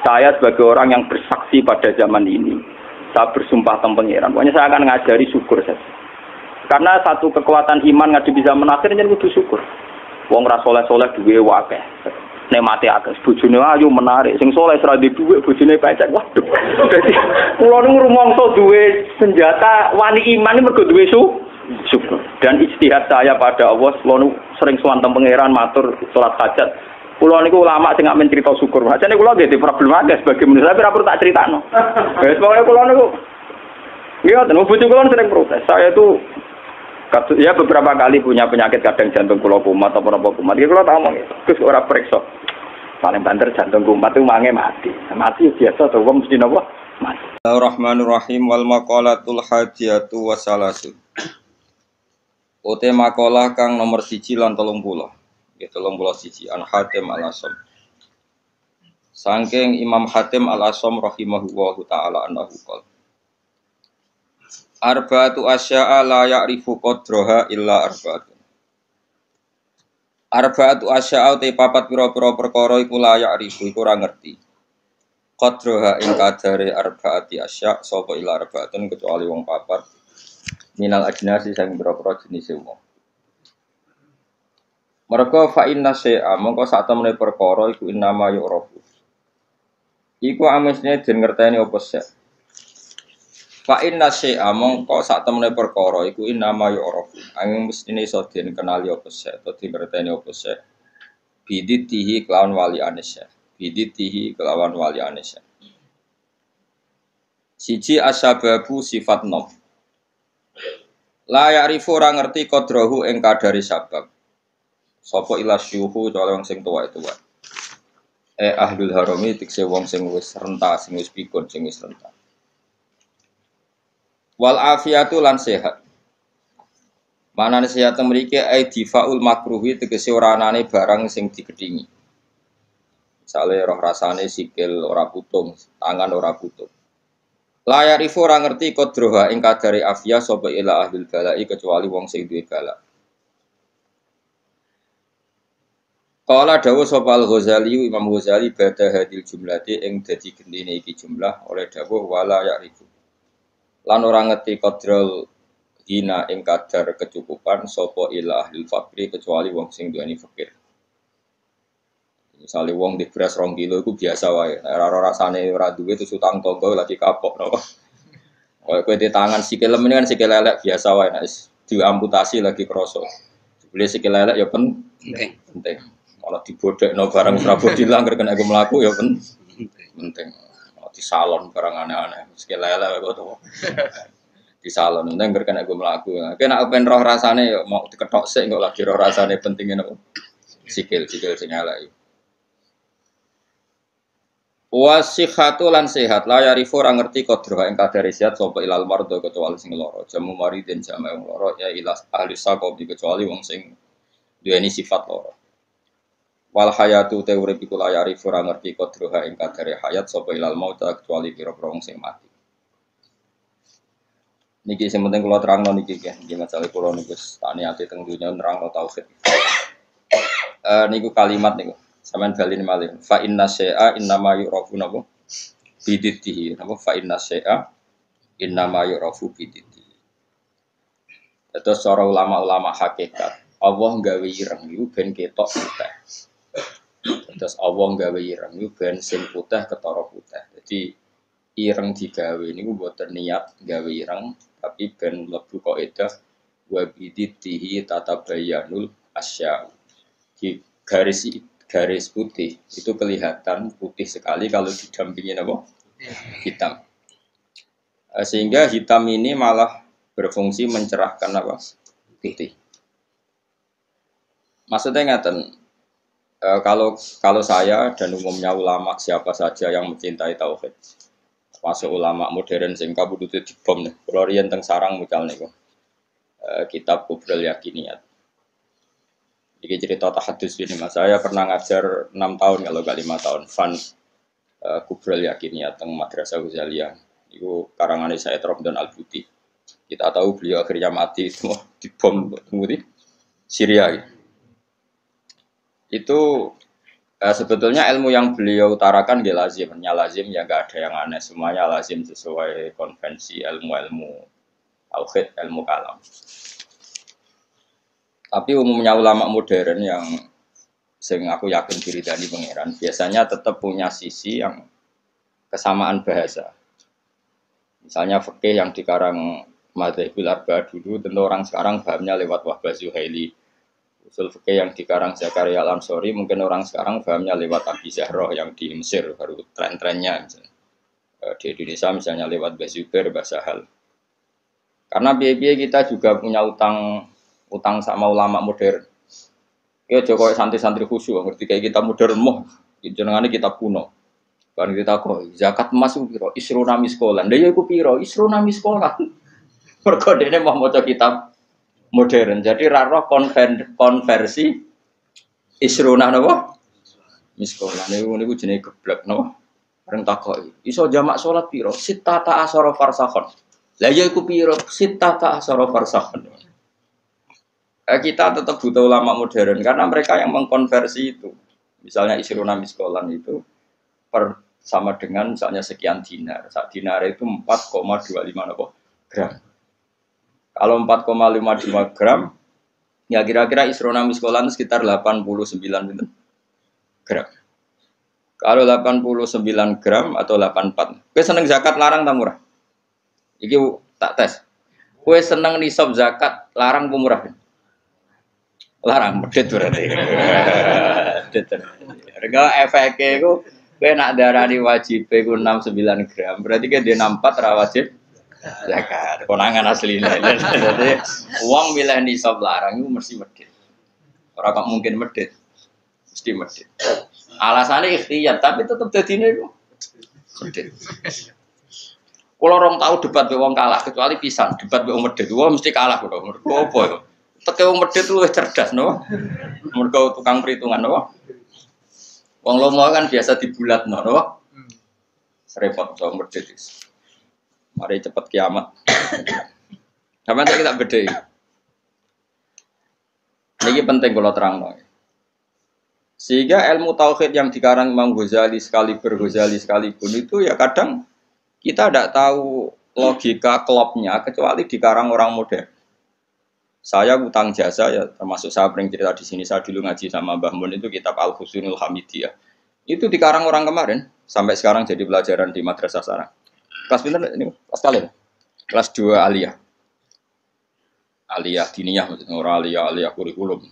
Saya sebagai orang yang bersaksi pada zaman ini, saya bersumpah tentang pangeran. Pokoknya saya akan ngajari syukur saja. Karena satu kekuatan iman ngaji bisa menasir jadi kudu syukur. Wong ra soleh-soleh duwe akeh. Nek mati akeh bojone ayu menarik, sing soleh ora duwe dhuwit bojone pecek. Waduh. Dadi kula niku rumangsa duwe senjata wani iman mergo duwe syukur. Dan ijtihad saya pada Allah, kula sering sowan teng pangeran matur salat hajat. Kula niku ulama sing amen cerita syukur. Ajane kula nggih di problem akeh sebagai manusia tapi ora perlu tak critakno. Wis pokoke kula niku nggih ngoten, bojo kula sering protes. Saya itu ya beberapa kali punya penyakit kadang jantung kula kumat atau apa kumat. Iki kula tak omong Gus ora periksa. Paling banter jantung kumat itu mange mati. Mati biasa to wong mesti napa? Mati. Bismillahirrahmanirrahim wal maqalatul hadiyatu wasalasun. Ote makalah kang nomor 1 lan 30. Nggih 31 An Hatim Al-Asam. Saking Imam Hatim Al-Asam rahimahullahu taala annahu qala Arba'atu asya'a la ya'rifu qadraha illa arba'atun. Arba'atu asya'a te papat pira-pira perkara iku la ya'rifu iku ora ngerti. Qadraha ing kadare arba'ati asya' sapa illa arba'atun kecuali wong papat. Minal ajnasi sing pira-pira jenis wong. Merga fa inna syai'a mongko sak temene perkara iku innama yu'rafu. Iku amesne den ngerteni apa sek. Fa inna syai'a mongko sak temene perkara iku innama yu'rafu. Angin mestine iso den kenali apa sek utawa dingerteni apa sek. Biditihi kelawan wali anesya. Biditihi kelawan wali anesya. Siji asbabu sifat nom. La ya'rifu ora ngerti qadrahu ing kadari sabab. Sapa ila syuhu cale wong sing tuwa-tuwa. Ahlul harami tikse wong sing wis renta, sing wis pikun, sing wis renta. Wal afiatu lan sehat. Manane sehat mriki difaul makruhi tegese ora anane barang sing digedhingi. Misale roh rasane sikil ora putung, tangan ora putung. La ya'rifu ora ngerti qadraha ing kadare afia sapa ila ahlul balai kecuali wong sing duwe balak. Qala dawu sapa Al-Ghazali Imam Ghazali bada hadil jumlati ing dadi gendine iki jumlah oleh dawuh wala ya'rifu. Lan ora ngerti qadral hina ing kadar kecukupan sapa ila ahli fakri kecuali wong sing duweni fakir. Misale wong di beras 2 kilo iku biasa wae. Ora rasane ora duwe terus utang tangga lagi kapok napa. Kowe di tangan sikil lem ini kan sikil lelek biasa wae nek diamputasi lagi kroso. Jebule sikil lelek ya penting. Kalau dibodekno barang Surabaya dilanggar kena aku mlaku ya penting. Di salon barang aneh-aneh, sikil lelek kok to. Di salon nang kena aku mlaku. Kena ben roh rasane ya mau diketok sik kok lagi roh rasane pentingin apa. Sikil sing elek. Wasihatu lan sehat la yarifu ora ngerti qadra ing kadare sehat sapa ilal mardo kecuali sing lara. Jamu maridin jama wong lara ya ilas ahli saqab kecuali wong sing duweni sifat lara. Wal hayatu te urip iku la yarifu ora ngerti qadra ing kadare hayat sapa ilal maut kecuali pira-pira wong sing mati. Niki sing penting kula terangno niki nggih, nggih masalah kula niku tani ati teng dunya nerangno tauhid. Niku kalimat niku sampean balin malih. Fa inna syai'a innama yu'rafu napa biditihi. Napa fa inna syai'a innama yu'rafu biditihi. Terus cara ulama-ulama hakikat, Allah gawe ireng iku ben ketok putih. Terus Allah gawe ireng iku ben sing putih ketara putih. Jadi ireng digawe niku mboten niat gawe ireng tapi ben mlebu kaidah wa biditihi tatabayyanul asya. Di garis putih itu kelihatan putih sekali kalau didampingi apa? Hitam. Sehingga hitam ini malah berfungsi mencerahkan apa? Putih. Maksudnya ngaten, kalau saya dan umumnya ulama siapa saja yang mencintai tauhid, masuk ulama modern sing kabudute dibom nih. Kalau riyen teng sarang mucal niku. Kitab Kubrul Yakiniyat. Ini cerita tahadus ini mas. Saya pernah ngajar 6 tahun kalau gak 5 tahun. Kubrul Yakiniyat teng Madrasah Ghazaliyah. Itu karangan Said Romdan Al-Buti. Kita tahu beliau akhirnya mati semua dibom di Syria. Itu Sebetulnya ilmu yang beliau utarakan dia lazimnya lazim ya nggak ada yang aneh, semuanya lazim sesuai konvensi ilmu-ilmu tauhid, ilmu kalam. Tapi umumnya ulama modern yang sing aku yakin diri dari pangeran biasanya tetap punya sisi yang kesamaan bahasa. Misalnya fikih yang dikarang Madzhabul Arba dulu, tentu orang sekarang pahamnya lewat Wahbah Zuhaili. Usul fikih yang dikarang Zakaria Al-Ansori, mungkin orang sekarang pahamnya lewat Abi Zahroh yang di Mesir, baru tren-trennya. Misalnya. Di Indonesia misalnya lewat Bazubair, Basahal. Karena biaya kita juga punya utang sama ulama modern. Ya Jokowi santri-santri khusyuk, ngerti kayak kita modern moh, jenengannya kita kuno. Kan kita kok zakat emas itu piro? Isruna miskolan. Lah ya iku piro? Isruna miskolan. Mergo dene mau maca kitab modern. Jadi ra roh konversi isruna napa? Miskolan. Niku jenenge geblek napa? Bareng takoki. Iso jamak salat piro? Sittata asyara farsakhon. Lah ya iku piro? Sittata asyara farsakhon. Kita tetap butuh ulama modern karena mereka yang mengkonversi itu. Misalnya isruna miskolan itu sama dengan misalnya sekian dinar. Sak dinar itu 4,25 gram. Kalau 4,55 gram, ya kira-kira isrona miskolan sekitar 89 gram. Kalau 89 gram atau 84. Kowe seneng zakat larang tak murah? Iki tak tes. Kowe seneng nisab zakat larang apa murah? Larang, medit berarti. Medit. Harga efeknya itu kowe nak darani wajib iku 69 gram. Berarti kan dia 64 ra wajib zakat. Konangan asline. Jadi uang milih nisab larang itu mesti medit. Ora kok mungkin medit. Mesti medit. Alasannya ikhtiyar tapi tetep dadine iku medit. Kalau orang tahu debat be wong kalah kecuali pisan debat be wong medit. Wong mesti kalah kok. Mergo apa ya? Teke wong medit luwih cerdas no. Mergo tukang perhitungan no. Wong lomo kan biasa dibulat no, serepot so medit. Mari cepat kiamat. Sampai kita beda. Ini penting kalau terang no. Sehingga ilmu tauhid yang dikarang Imam Ghazali sekalipun itu ya kadang kita tidak tahu logika klopnya kecuali dikarang orang modern. Saya utang jasa ya termasuk saya pernah cerita di sini saya dulu ngaji sama Mbah Mun itu kitab Al Husnul Hamidiyah. Itu dikarang orang kemarin sampai sekarang jadi pelajaran di madrasah sarang. Kelas pinter ini kelas kalian. Kelas 2 aliyah. Aliyah diniyah maksudnya orang aliyah kurikulum.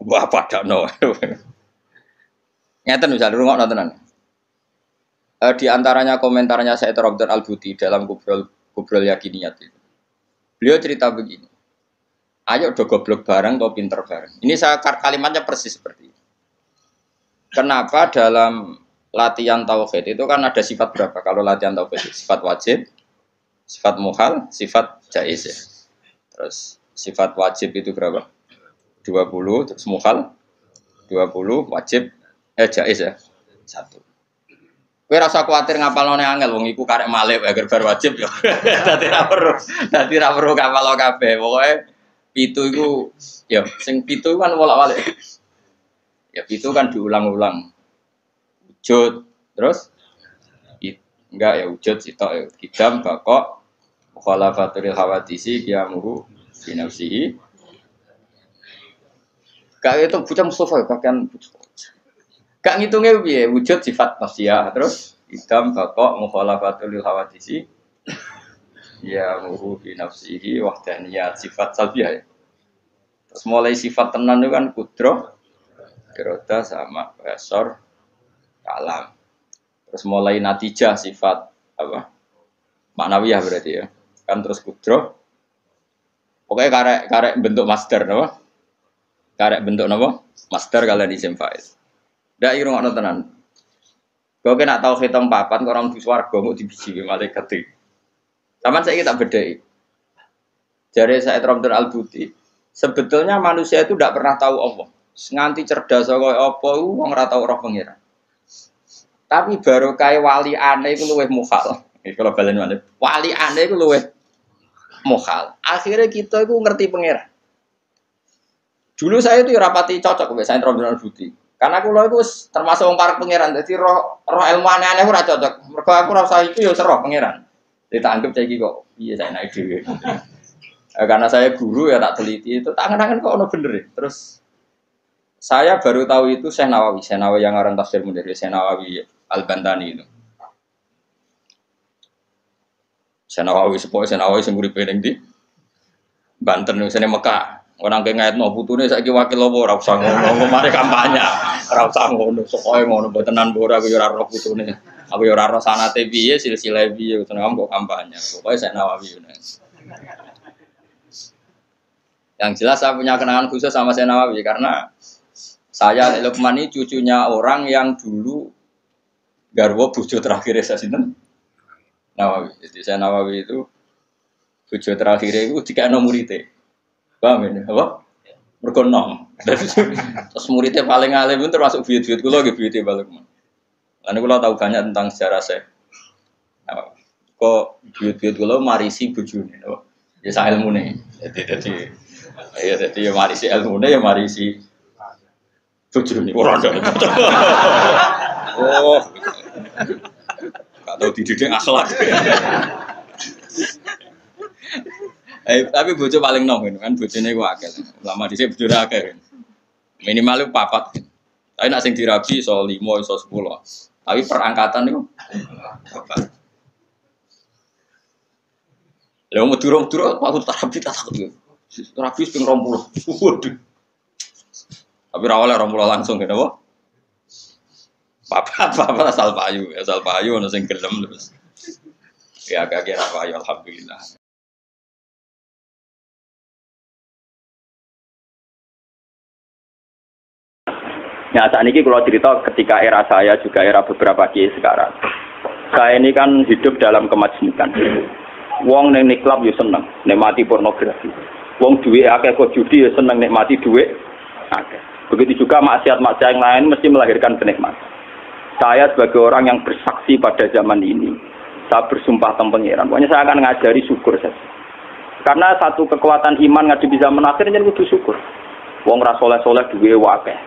Wah pada no. Ngeten bisa dirungokno tenan. Di antaranya komentarnya Said Robdan Al-Buti dalam Kubrul Yakiniyat itu. Beliau cerita begini. Ayo do goblok bareng atau pinter bareng. Ini saya kalimatnya persis seperti ini. Kenapa dalam latihan tauhid itu kan ada sifat berapa? Kalau latihan tauhid sifat wajib, sifat muhal, sifat jaiz ya. Terus sifat wajib itu berapa? 20, terus muhal 20, wajib jaiz ya. 1. Kowe rasa kuwatir ngapalone angel wong iku karek malih agar bar wajib ya. Dadi ra perlu ngapal kabeh. Pokoke pitu itu, ya, sing pitu kan bolak-balik. Ya pitu kan diulang-ulang. Wujud, terus enggak ya wujud sitok ya. Kidam bakok mukhalafatul hawadisi qiyamuhu fi nafsihi. Gak itu bocah Mustafa pakaian gak ngitungnya piye wujud sifat nafsiyah terus kidam bakok mukhalafatul hawadisi ya muhu fi nafsihi wahdaniyat sifat salbiyah ya. Terus mulai sifat tenan itu kan kudroh, iroda sama basor, kalam. Terus mulai natijah sifat apa? Maknawiyah berarti ya. Kan terus kudroh. Pokoknya karek bentuk master napa? Karek bentuk napa? Master kalian isim fa'il. Ndak irungokno tenan. Kok kena tau hitung papat kok orang di swarga kok dibiji malaikat iki. Taman saya tak bedai. Jari Said Robdan Al-Buti, sebetulnya manusia itu tidak pernah tahu Allah. Nganti cerdas kaya apa wong ora tau roh pengiran. Tapi baru kae wali aneh iku luwih mukhal. Iki kalau balen maneh. Wali aneh iku luwih mukhal. Akhirnya kita itu ngerti pengiran. Dulu saya itu rapati cocok mbek Said Robdan Al-Buti. Karena aku lho iku termasuk wong parek pangeran. Dadi roh ilmu aneh-aneh ora cocok. Mergo aku ora usah iku ya seroh pangeran. Jadi tak anggap saiki kok iya saya naik dhewe. Karena saya guru ya tak teliti itu tangan-tangan kok ono bener ya. Terus saya baru tahu itu Syekh Nawawi yang orang tafsir Munir, Syekh Nawawi Al-Bantani itu. Syekh Nawawi sing uripe ning ndi? Banten sing Mekah. Orang kayak ngaitno putune saiki wakil apa ora usah ngono, mari kampanye. Ora usah ngono, sokoe ngono botenan ora aku yo ora roh putune. Aku yo ora roh sanate piye, silsilah piye, seneng kok kampanye. Pokoke Syekh Nawawi. Yang jelas saya punya kenangan khusus sama Syekh Nawawi karena saya Lukman ini cucunya orang yang dulu garwa bojo terakhir saya sinten Nawawi. Jadi Syekh Nawawi itu bojo terakhir itu dikakno murite. Paham ini, apa? Mergo nom. Terus muridnya paling alim itu termasuk buyut-buyut kula nggih buyute Mbah Lukman. Lan kula tahu banyak tentang sejarah Syekh. Kok buyut-buyut kula marisi bojone, apa? Ya sak ilmune. Jadi marisi ilmune ya marisi bojone ora ada. Oh. Gak tahu dididik akhlak. Tapi bojo paling nom kan bojone ku akeh. Lama dhisik bojone akeh. Minimal 4. Tapi nek sing dirabi iso 5 iso 10. Tapi perangkatan niku 4. Lha mau durung-durung aku terapi tak takut. Terapi ping 20. Waduh. Tapi ra oleh 20 langsung kene apa? Papa asal payu ono sing gelem terus. Ya agak kira payu alhamdulillah. Nah, saat ini kalau cerita ketika era saya juga era beberapa kiai sekarang. Saya ini kan hidup dalam kemajmukan. Wong ning niklab yo seneng nikmati pornografi. Wong duwe akeh kok judi yo seneng nikmati duit akeh. Begitu juga maksiat-maksiat yang lain mesti melahirkan kenikmatan. Saya sebagai orang yang bersaksi pada zaman ini, saya bersumpah tentang pangeran. Pokoknya saya akan ngajari syukur saja. Karena satu kekuatan iman ngadepi zaman akhir jadi kudu syukur. Wong ra soleh-soleh duwe akeh.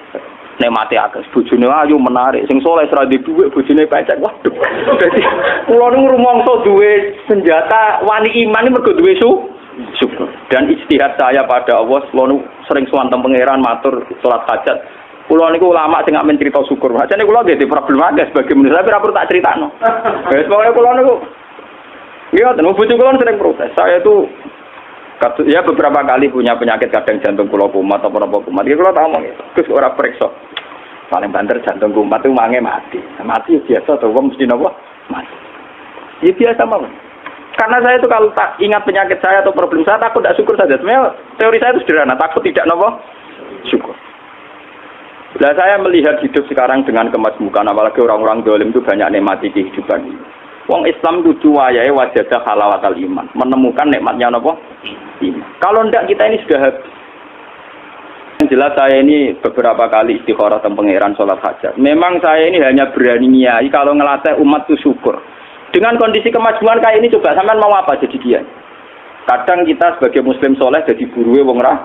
Nikmati akeh bojone ayu menarik sing saleh ora duwe dhuwit bojone pecek waduh dadi kula niku rumangsa duwe senjata wani iman iki mergo duwe syukur dan ijtihad saya pada Allah kula sering suwanten pangeran matur salat hajat kula niku ulama sing amen cerita syukur ajane kula nggih di problem akeh sebagai manusia tapi ora perlu tak critakno wis pokoke kula niku ya ten bojo kula sering protes saya itu ya beberapa kali punya penyakit kadang jantung kula kumat atau apa kumat. Iki kula tak omong itu. Terus ora periksa. Paling banter jantung kumat itu mange mati. Mati biasa to wong mesti napa? Mati. Ya biasa mawon. Karena saya itu kalau tak ingat penyakit saya atau problem saya takut tidak syukur saja. Sebenarnya teori saya itu sederhana, takut tidak napa? Syukur. Nah, saya melihat hidup sekarang dengan kemajmukan, apalagi orang-orang zalim itu banyak nikmati kehidupan ini. Wong Islam kudu wayahe wajadah halawatal iman, menemukan nikmatnya napa? Iman. Kalau ndak kita ini sudah habis. Yang jelas saya ini beberapa kali istikharah tentang pangeran salat hajat. Memang saya ini hanya berani nyai kalau ngelatih umat itu syukur. Dengan kondisi kemajuan kayak ini coba sampean mau apa jadi kiai? Kadang kita sebagai muslim soleh jadi buruwe wong ra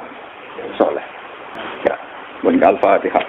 soleh. Ya, mun Al-Fatihah.